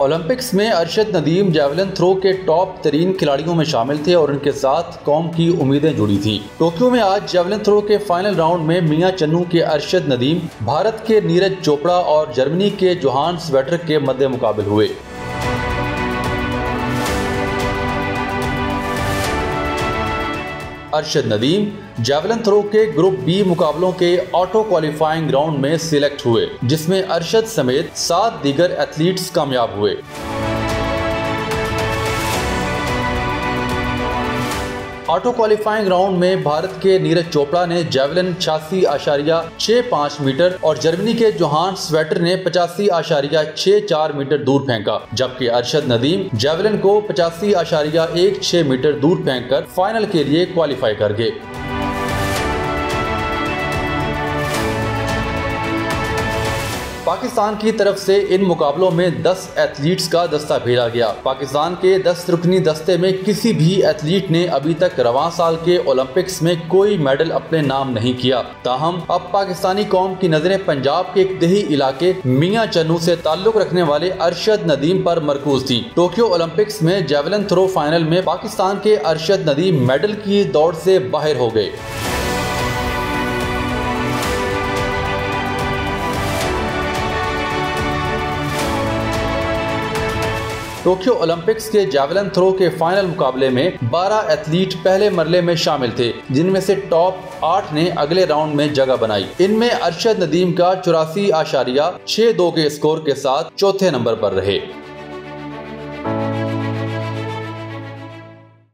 Olympics में Arshad Nadeem javelin throw के top तरीन खिलाड़ियों में शामिल थे और उनके साथ कौम की उम्मीदें जुड़ी थी। टोक्यो में आज जैवलिन थ्रो के फाइनल राउंड में मियां चन्नू के अरशद नदीम भारत के नीरज चोपड़ा और जर्मनी के जोहान्स वेटर के मद्दे मुकाबिल हुए। अरशद नदीम जैवलिन थ्रो के ग्रुप बी मुकाबलों के ऑटो क्वालिफाइंग राउंड में सिलेक्ट हुए, जिसमें अरशद समेत 7 दीगर एथलीट्स कामयाब हुए। ऑटो क्वालिफाइंग राउंड में भारत के नीरज चोपड़ा ने जैवलिन 86.65 मीटर और जर्मनी के जोहान्स वेटर ने 85.64 मीटर दूर फेंका, जबकि अरशद नदीम जैवलिन को 85.16 मीटर दूर फेंककर फाइनल के लिए क्वालिफाई कर गए। पाकिस्तान की तरफ से इन मुकाबलों में 10 एथलीट्स का दस्ता भेजा गया। पाकिस्तान के 10 रुकनी दस्ते में किसी भी एथलीट ने अभी तक रवां साल के ओलंपिक्स में कोई मेडल अपने नाम नहीं किया। ताहम अब पाकिस्तानी कौम की नजरें पंजाब के एक देही इलाके मियां चन्नू से ताल्लुक रखने वाले अरशद नदीम पर मरकूज थी। टोक्यो ओलंपिक्स में जैवलिन थ्रो फाइनल में पाकिस्तान के अरशद नदीम मेडल की दौड़ से बाहर हो गए। टोक्यो ओलंपिक्स के जैवलिन थ्रो के फाइनल मुकाबले में 12 एथलीट पहले मरले में शामिल थे, जिनमें से टॉप 8 ने अगले राउंड में जगह बनाई। इनमें अरशद नदीम का 84.62 के स्कोर के साथ चौथे नंबर पर रहे।